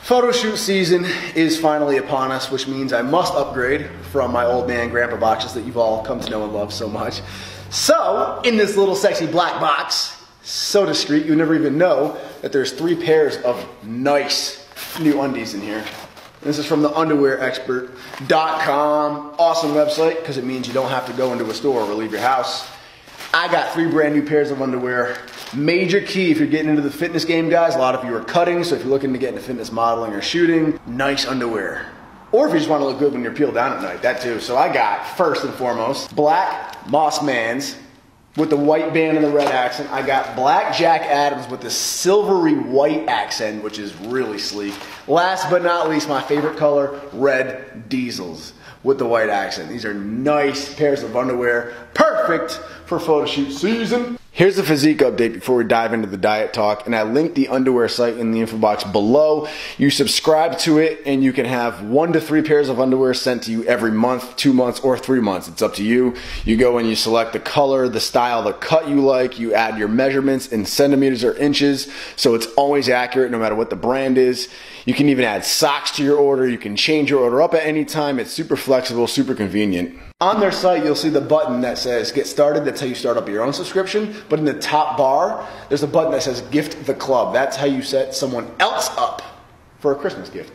Photo shoot season is finally upon us, which means I must upgrade from my old man grandpa boxes that you've all come to know and love so much. So, in this little sexy black box, so discreet you never even know that there's 3 pairs of nice new undies in here. This is from the underwearexpert.com. Awesome website because it means you don't have to go into a store or leave your house. I got 3 brand new pairs of underwear. Major key if you're getting into the fitness game, guys. A lot of you are cutting, so if you're looking to get into fitness modeling or shooting, nice underwear. Or if you just want to look good when you're peeled down at night, that too. So I got, first and foremost, black Moss Mans with the white band and the red accent. I got black Jack Adams with the silvery white accent, which is really sleek. Last but not least, my favorite color, red Diesels with the white accent. These are nice pairs of underwear, perfect for photo shoot season. Here's the physique update before we dive into the diet talk, and I linked the underwear site in the info box below. You subscribe to it and you can have 1 to 3 pairs of underwear sent to you every month, 2 months, or 3 months. It's up to you. You go and you select the color, the style, the cut you like. You add your measurements in centimeters or inches, so it's always accurate no matter what the brand is. You can even add socks to your order. You can change your order up at any time. It's super flexible, super convenient. On their site, you'll see the button that says Get Started. That's how you start up your own subscription. But in the top bar, there's a button that says Gift the Club. That's how you set someone else up for a Christmas gift.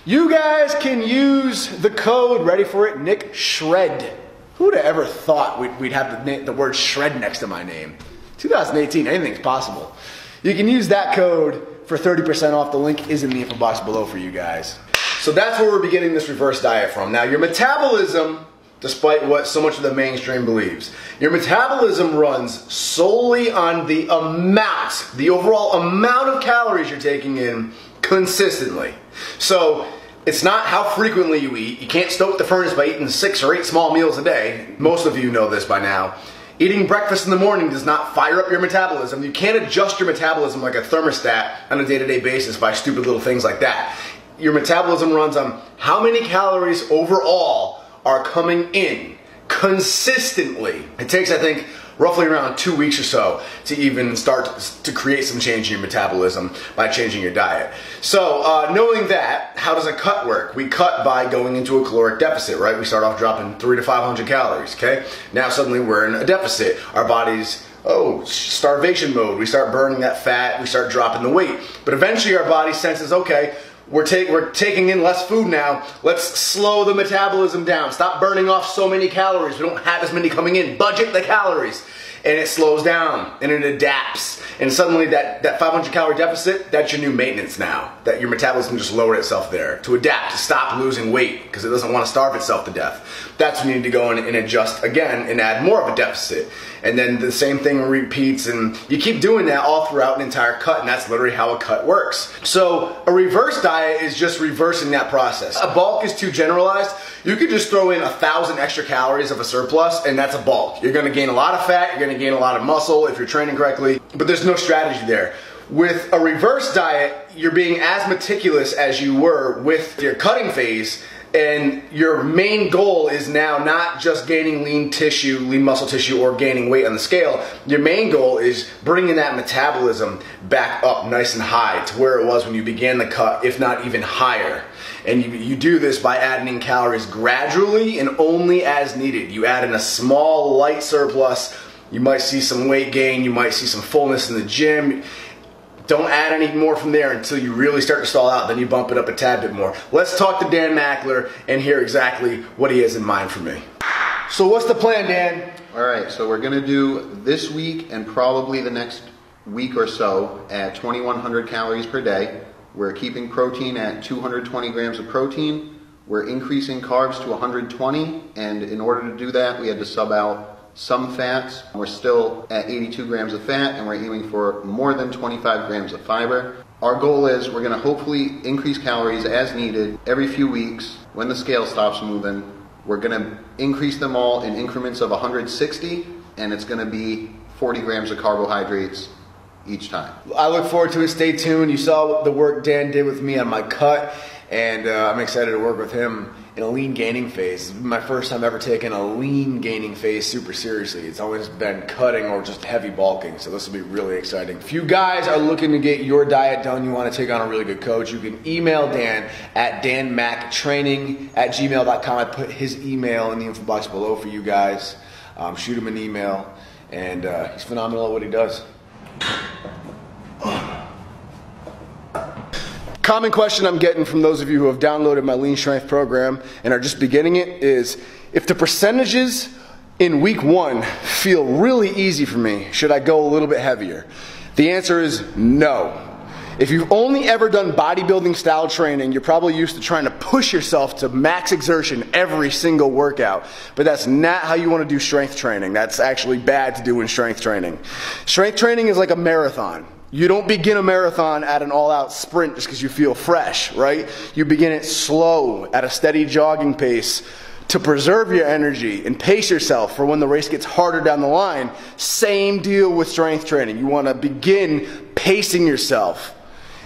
You guys can use the code, ready for it, Nick Shred. Who would have ever thought we'd have the word Shred next to my name? 2018, anything's possible. You can use that code for 30% off. The link is in the info box below for you guys. So that's where we're beginning this reverse diet from. Now, your metabolism, despite what so much of the mainstream believes, your metabolism runs solely on the amount, the overall amount of calories you're taking in consistently. So it's not how frequently you eat. You can't stoke the furnace by eating 6 or 8 small meals a day. Most of you know this by now. Eating breakfast in the morning does not fire up your metabolism. You can't adjust your metabolism like a thermostat on a day-to-day basis by stupid little things like that. Your metabolism runs on how many calories overall are coming in consistently. It takes, I think, roughly around 2 weeks or so to even start to create some change in your metabolism by changing your diet. So knowing that, how does a cut work? We cut by going into a caloric deficit, right? We start off dropping 300 to 500 calories, okay? Now suddenly we're in a deficit. Our body's, starvation mode. We start burning that fat, we start dropping the weight. But eventually our body senses, okay, we're taking in less food now. Let's slow the metabolism down. Stop burning off so many calories. We don't have as many coming in. Budget the calories. And it slows down and it adapts. And suddenly that 500 calorie deficit, that's your new maintenance now. That your metabolism just lowered itself there. To adapt, to stop losing weight because it doesn't want to starve itself to death. That's when you need to go in and adjust again and add more of a deficit. And then the same thing repeats, and you keep doing that all throughout an entire cut, and that's literally how a cut works. So a reverse diet is just reversing that process. A bulk is too generalized. You could just throw in 1,000 extra calories of a surplus, and that's a bulk. You're gonna gain a lot of fat, you're gonna gain a lot of muscle if you're training correctly, but there's no strategy there. With a reverse diet, you're being as meticulous as you were with your cutting phase, and your main goal is now not just gaining lean tissue, lean muscle tissue, or gaining weight on the scale. Your main goal is bringing that metabolism back up nice and high to where it was when you began the cut, if not even higher. And you do this by adding in calories gradually and only as needed. You add in a small, light surplus. You might see some weight gain. You might see some fullness in the gym. Don't add any more from there until you really start to stall out. Then you bump it up a tad bit more. Let's talk to Dan Mackler and hear exactly what he has in mind for me. So what's the plan, Dan? All right, so we're going to do this week and probably the next week or so at 2,100 calories per day. We're keeping protein at 220 grams of protein. We're increasing carbs to 120, and in order to do that, we had to sub out some fats. We're still at 82 grams of fat, and we're aiming for more than 25 grams of fiber. Our goal is we're going to hopefully increase calories as needed every few weeks. When the scale stops moving, we're going to increase them all in increments of 160, and it's going to be 40 grams of carbohydrates each time. I look forward to it. Stay tuned. You saw the work Dan did with me on my cut, and I'm excited to work with him in a lean gaining phase. This is my first time ever taking a lean gaining phase super seriously. It's always been cutting or just heavy bulking, so this will be really exciting. If you guys are looking to get your diet done, you want to take on a really good coach, you can email Dan at danmactraining@gmail.com. I put his email in the info box below for you guys. Shoot him an email, and he's phenomenal at what he does. Common question I'm getting from those of you who have downloaded my lean strength program and are just beginning it is, if the percentages in week 1 feel really easy for me, should I go a little bit heavier? The answer is no. If you've only ever done bodybuilding style training, you're probably used to trying to push yourself to max exertion every single workout, but that's not how you want to do strength training. That's actually bad to do in strength training. Strength training is like a marathon. You don't begin a marathon at an all-out sprint just because you feel fresh, right? You begin it slow, at a steady jogging pace to preserve your energy and pace yourself for when the race gets harder down the line. Same deal with strength training. You want to begin pacing yourself,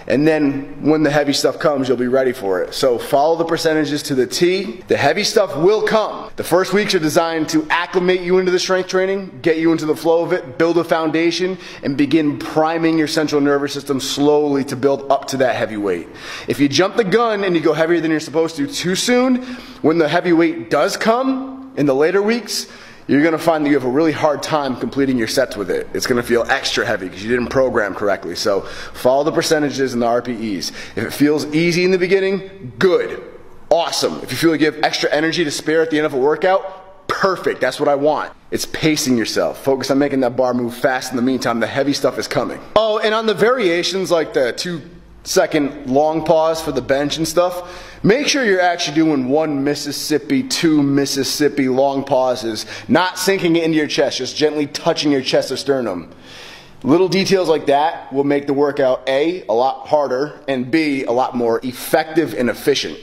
and then when the heavy stuff comes, you'll be ready for it. So follow the percentages to the T. The heavy stuff will come. The first weeks are designed to acclimate you into the strength training, get you into the flow of it, build a foundation, and begin priming your central nervous system slowly to build up to that heavy weight. If you jump the gun and you go heavier than you're supposed to too soon, when the heavy weight does come in the later weeks, you're going to find that you have a really hard time completing your sets with it. It's going to feel extra heavy because you didn't program correctly. So follow the percentages and the RPEs. If it feels easy in the beginning, good, awesome. If you feel like you have extra energy to spare at the end of a workout, perfect. That's what I want. It's pacing yourself. Focus on making that bar move fast in the meantime. The heavy stuff is coming. Oh, and on the variations like the 2-second long pause for the bench and stuff, make sure you're actually doing 1 Mississippi, 2 Mississippi long pauses, not sinking it into your chest, just gently touching your chest or sternum. Little details like that will make the workout A, a lot harder, and B, a lot more effective and efficient.